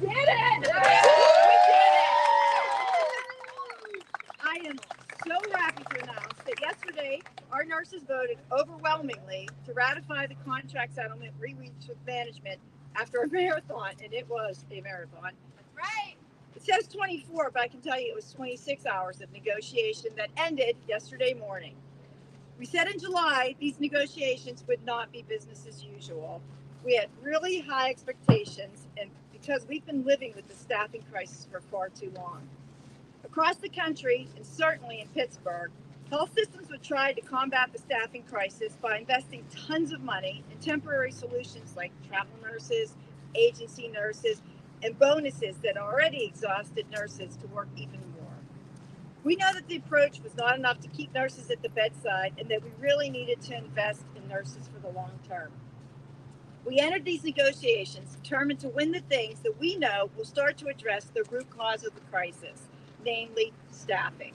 did it! We did it! I am so happy to announce that yesterday our nurses voted overwhelmingly to ratify the contract settlement we reached with management after a marathon, and it was a marathon. That's right. It says 24, but I can tell you it was 26 hours of negotiation that ended yesterday morning. We said in July these negotiations would not be business as usual. We had really high expectations, and because we've been living with the staffing crisis for far too long. Across the country, and certainly in Pittsburgh, health systems would try to combat the staffing crisis by investing tons of money in temporary solutions like travel nurses, agency nurses, and bonuses that already exhausted nurses to work even more. We know that the approach was not enough to keep nurses at the bedside and that we really needed to invest in nurses for the long term. We entered these negotiations determined to win the things that we know will start to address the root cause of the crisis, namely staffing.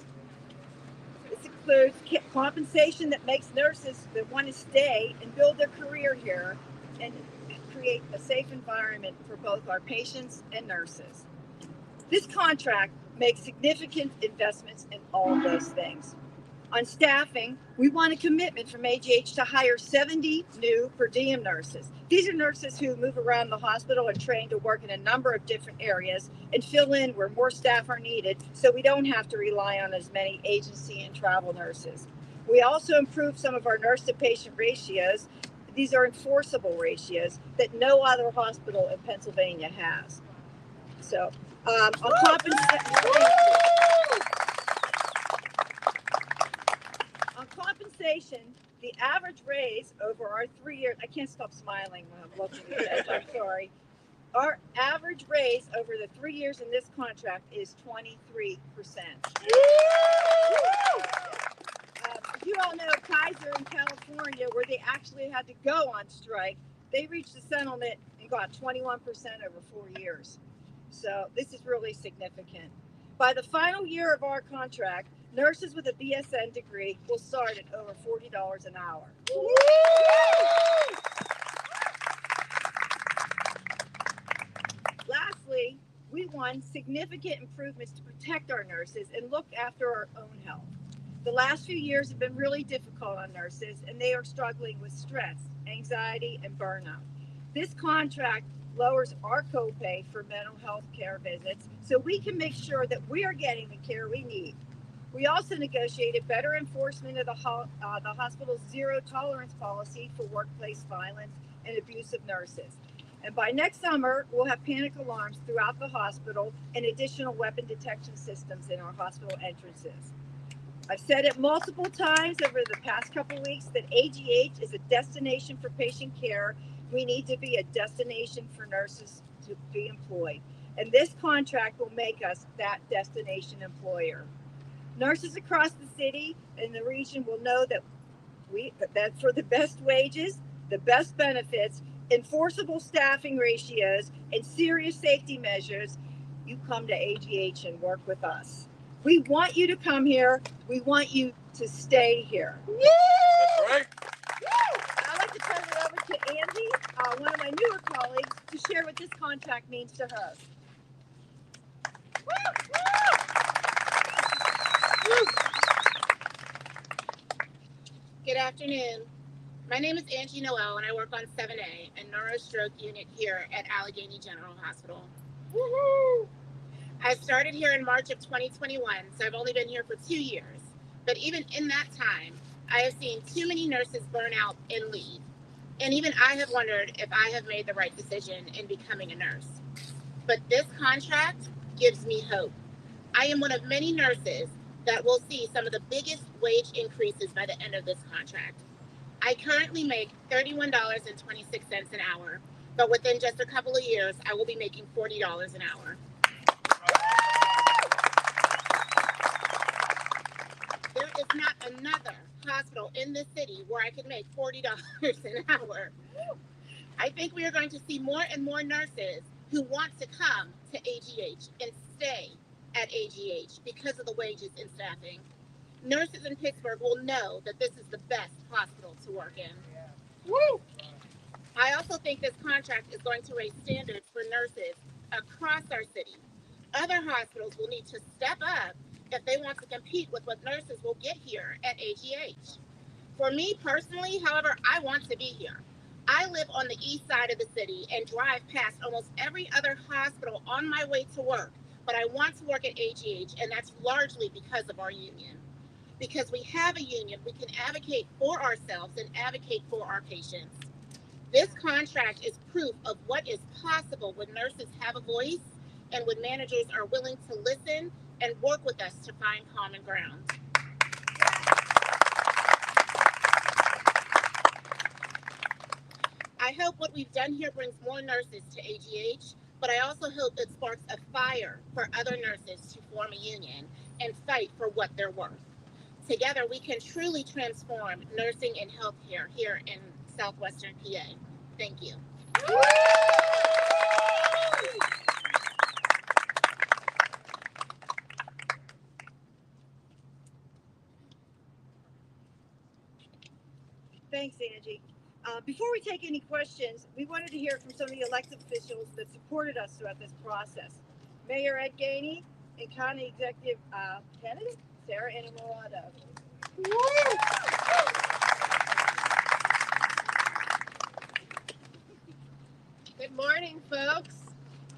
This includes compensation that makes nurses that want to stay and build their career here and create a safe environment for both our patients and nurses. This contract makes significant investments in all of those things. On staffing, we want a commitment from AGH to hire 70 new per diem nurses. These are nurses who move around the hospital and train to work in a number of different areas and fill in where more staff are needed so we don't have to rely on as many agency and travel nurses. We also improved some of our nurse-to-patient ratios. These are enforceable ratios that no other hospital in Pennsylvania has. So, on compensation, the average raise over our 3 years, I can't stop smiling when I'm looking at this, I'm sorry. Our average raise over the 3 years in this contract is 23%. You all know Kaiser in California, where they actually had to go on strike, they reached a settlement and got 21% over 4 years. So this is really significant. By the final year of our contract, nurses with a BSN degree will start at over $40 an hour. Lastly, we want significant improvements to protect our nurses and look after our own health. The last few years have been really difficult on nurses, and they are struggling with stress, anxiety, and burnout. This contract lowers our copay for mental health care visits so we can make sure that we are getting the care we need. We also negotiated better enforcement of the hospital's zero tolerance policy for workplace violence and abuse of nurses. And by next summer, we'll have panic alarms throughout the hospital and additional weapon detection systems in our hospital entrances. I've said it multiple times over the past couple weeks that AGH is a destination for patient care. We need to be a destination for nurses to be employed. And this contract will make us that destination employer. Nurses across the city and the region will know that for the best wages, the best benefits, enforceable staffing ratios, and serious safety measures, you come to AGH and work with us. We want you to come here. We want you to stay here. Woo! That's right. I'd like to turn it over to Angie, one of my newer colleagues, to share what this contract means to her. Good afternoon. My name is Angie Noel, and I work on 7A, a neurostroke unit here at Allegheny General Hospital. Woohoo! I started here in March of 2021, so I've only been here for 2 years. But even in that time, I have seen too many nurses burn out and leave. And even I have wondered if I have made the right decision in becoming a nurse. But this contract gives me hope. I am one of many nurses that will see some of the biggest wage increases by the end of this contract. I currently make $31.26 an hour, but within just a couple of years, I will be making $40 an hour. There is not another hospital in this city where I can make $40 an hour. I think we are going to see more and more nurses who want to come to AGH and stay at AGH because of the wages and staffing. Nurses in Pittsburgh will know that this is the best hospital to work in. Woo! I also think this contract is going to raise standards for nurses across our city. Other hospitals will need to step up if they want to compete with what nurses will get here at AGH. For me personally, however, I want to be here. I live on the east side of the city and drive past almost every other hospital on my way to work, but I want to work at AGH, and that's largely because of our union. Because we have a union, we can advocate for ourselves and advocate for our patients. This contract is proof of what is possible when nurses have a voice and when managers are willing to listen and work with us to find common ground. I hope what we've done here brings more nurses to AGH, but I also hope it sparks a fire for other nurses to form a union and fight for what they're worth. Together, we can truly transform nursing and healthcare here in Southwestern PA. Thank you. Thanks, Angie. Before we take any questions, we wanted to hear from some of the elected officials that supported us throughout this process. Mayor Ed Gainey and County Executive candidate Sarah Enamorado. Good morning, folks.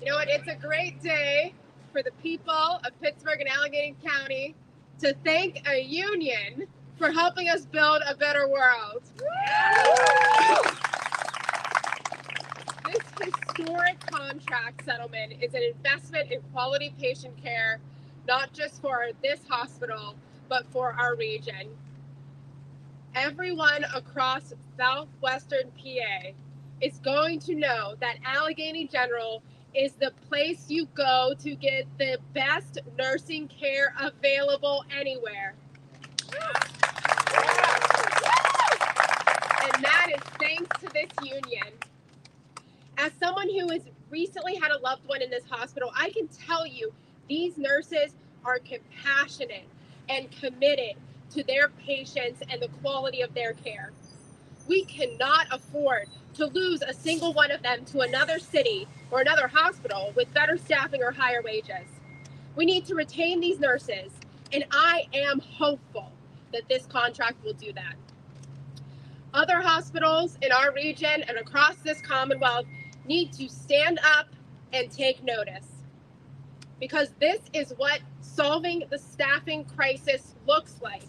You know what? It's a great day for the people of Pittsburgh and Allegheny County to thank a union for helping us build a better world. This historic contract settlement is an investment in quality patient care, not just for this hospital, but for our region. Everyone across Southwestern PA is going to know that Allegheny General is the place you go to get the best nursing care available anywhere. And that is thanks to this union. As someone who has recently had a loved one in this hospital, I can tell you these nurses are compassionate and committed to their patients and the quality of their care. We cannot afford to lose a single one of them to another city or another hospital with better staffing or higher wages. We need to retain these nurses, and I am hopeful that this contract will do that. Other hospitals in our region and across this Commonwealth need to stand up and take notice, because this is what solving the staffing crisis looks like.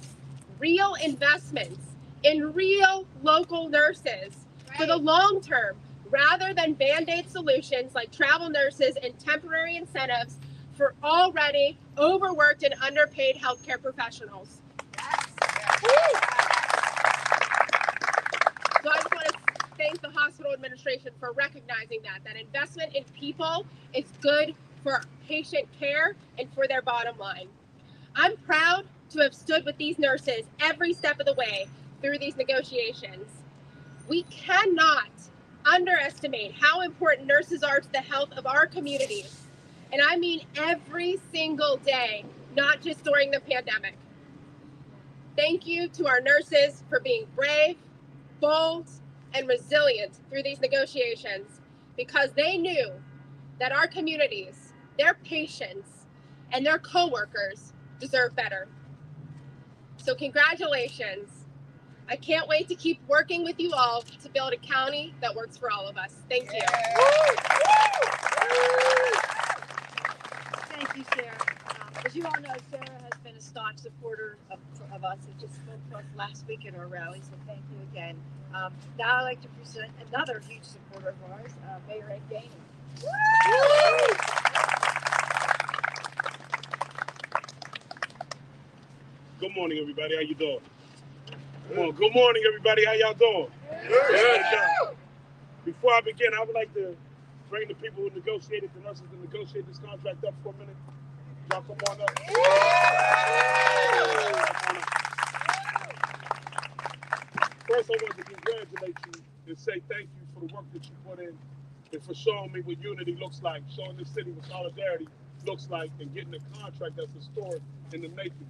Real investments in real local nurses for the long term, rather than Band-Aid solutions like travel nurses and temporary incentives for already overworked and underpaid healthcare professionals. So I just want to thank the hospital administration for recognizing that investment in people is good for patient care and for their bottom line. I'm proud to have stood with these nurses every step of the way through these negotiations. We cannot underestimate how important nurses are to the health of our communities. And I mean every single day, not just during the pandemic. Thank you to our nurses for being brave, bold, and resilient through these negotiations, because they knew that our communities, their patients, and their coworkers deserve better. So congratulations. I can't wait to keep working with you all to build a county that works for all of us. Thank you. Thank you, Sarah. As you all know, Sarah has been a staunch supporter of us and just spoke to us last week at our rally, so thank you again. Now I'd like to present another huge supporter of ours, Mayor Ed Gainey. Good morning, everybody. How you doing? Come on. Good morning, everybody. How y'all doing? Good. Before I begin, I would like to bring the people who negotiated, the nurses who negotiated this contract up for a minute. Y'all come on up. First, I want to congratulate you and say thank you for the work that you put in and for showing me what unity looks like, showing this city what solidarity looks like, and getting a contract that's historic in the making.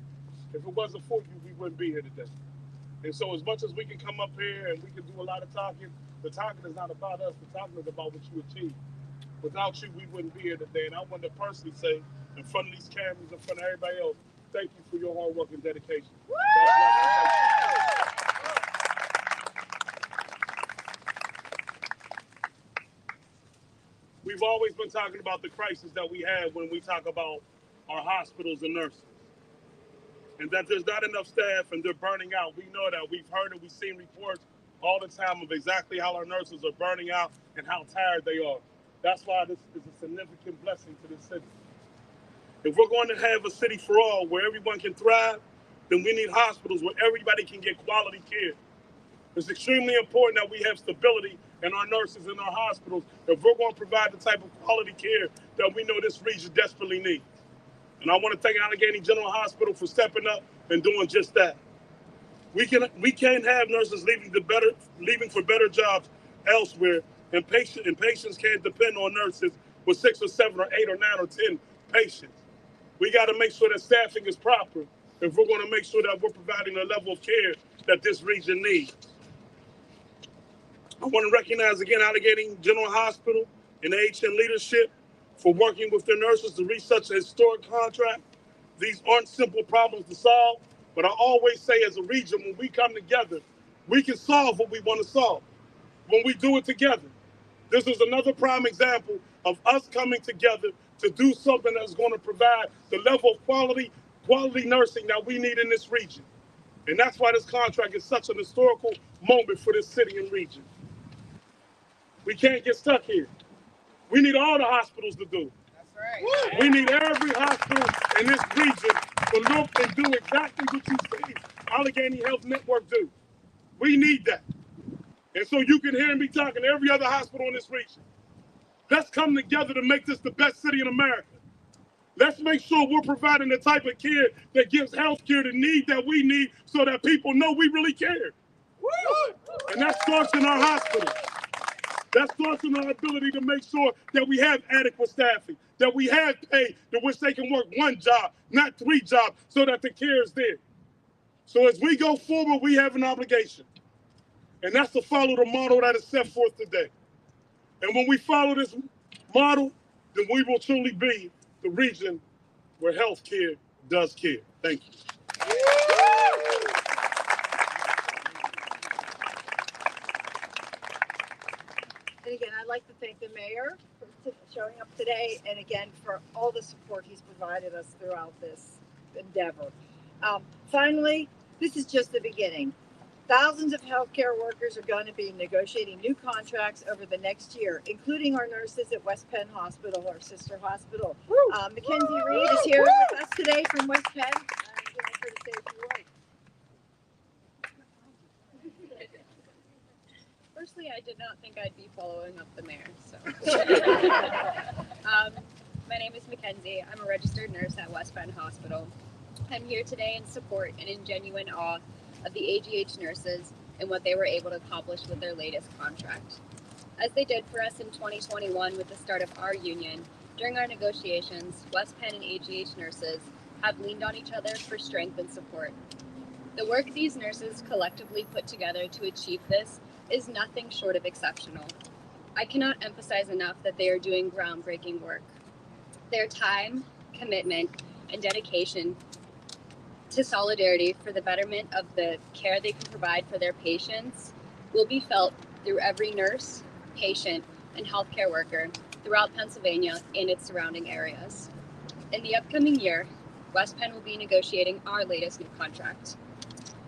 If it wasn't for you, we wouldn't be here today. And so as much as we can come up here and we can do a lot of talking, the talking is not about us. The talking is about what you achieve. Without you, we wouldn't be here today. And I want to personally say, in front of these cameras, in front of everybody else, thank you for your hard work and dedication. We've always been talking about the crisis that we have when we talk about our hospitals and nurses. And that there's not enough staff and they're burning out. We know that. We've heard it. We've seen reports all the time of exactly how our nurses are burning out and how tired they are. That's why this is a significant blessing to this city. If we're going to have a city for all where everyone can thrive, then we need hospitals where everybody can get quality care. It's extremely important that we have stability in our nurses in our hospitals if we're going to provide the type of quality care that we know this region desperately needs. And I want to thank Allegheny General Hospital for stepping up and doing just that. We can't have nurses leaving for better jobs elsewhere, and patients can't depend on nurses with 6 or 7 or 8 or 9 or 10 patients. We got to make sure that staffing is proper if we're going to make sure that we're providing the level of care that this region needs. I want to recognize again Allegheny General Hospital and AHN leadership for working with their nurses to reach such a historic contract. These aren't simple problems to solve, but I always say as a region, when we come together, we can solve what we want to solve when we do it together. This is another prime example of us coming together to do something that's going to provide the level of quality nursing that we need in this region. And that's why this contract is such an historical moment for this city and region. We can't get stuck here. We need all the hospitals to do. That's right. We need every hospital in this region to look and do exactly what you see Allegheny Health Network do. We need that. And so you can hear me talking to every other hospital in this region. Let's come together to make this the best city in America. Let's make sure we're providing the type of care that gives health care the need that we need so that people know we really care. And that starts in our hospitals. That starts in our ability to make sure that we have adequate staffing, that we have pay to which they can work 1 job, not 3 jobs, so that the care is there. So as we go forward, we have an obligation. And that's to follow the model that is set forth today. And when we follow this model, then we will truly be the region where healthcare does care. Thank you. And again, I'd like to thank the mayor for showing up today, and again for all the support he's provided us throughout this endeavor. Finally, this is just the beginning. Thousands of healthcare workers are going to be negotiating new contracts over the next year, including our nurses at West Penn Hospital, our sister hospital. Mackenzie Reed is here with us today from West Penn. I'm going to say a few words. Firstly, I did not think I'd be following up the mayor. So, my name is Mackenzie. I'm a registered nurse at West Penn Hospital. I'm here today in support and in genuine awe of the AGH nurses and what they were able to accomplish with their latest contract. As they did for us in 2021 with the start of our union, during our negotiations, West Penn and AGH nurses have leaned on each other for strength and support. The work these nurses collectively put together to achieve this is nothing short of exceptional. I cannot emphasize enough that they are doing groundbreaking work. Their time, commitment, and dedication to solidarity for the betterment of the care they can provide for their patients will be felt through every nurse, patient, and healthcare worker throughout Pennsylvania and its surrounding areas. In the upcoming year, West Penn will be negotiating our latest new contract.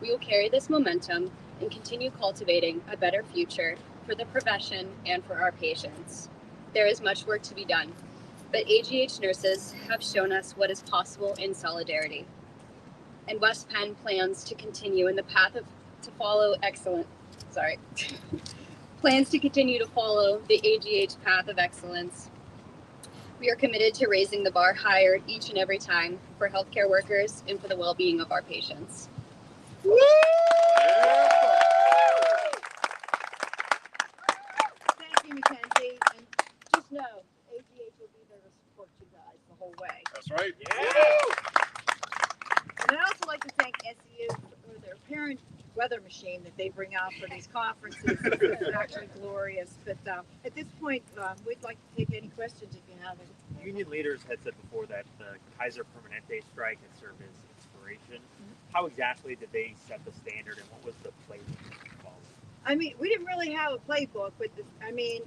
We will carry this momentum and continue cultivating a better future for the profession and for our patients. There is much work to be done, but AGH nurses have shown us what is possible in solidarity. And West Penn plans to continue in the path plans to continue to follow the AGH path of excellence. We are committed to raising the bar higher each and every time for healthcare workers and for the well-being of our patients. Thank you, Mackenzie. And just know, AGH will be there to support you guys the whole way. That's right. And I'd also like to thank SEU for their parent weather machine that they bring out for these conferences. It's actually glorious. But at this point, we'd like to take any questions if you have any. Union leaders had said before that the Kaiser Permanente strike had served as inspiration. How exactly did they set the standard, and what was the playbook involved? I mean, we didn't really have a playbook with this. I mean,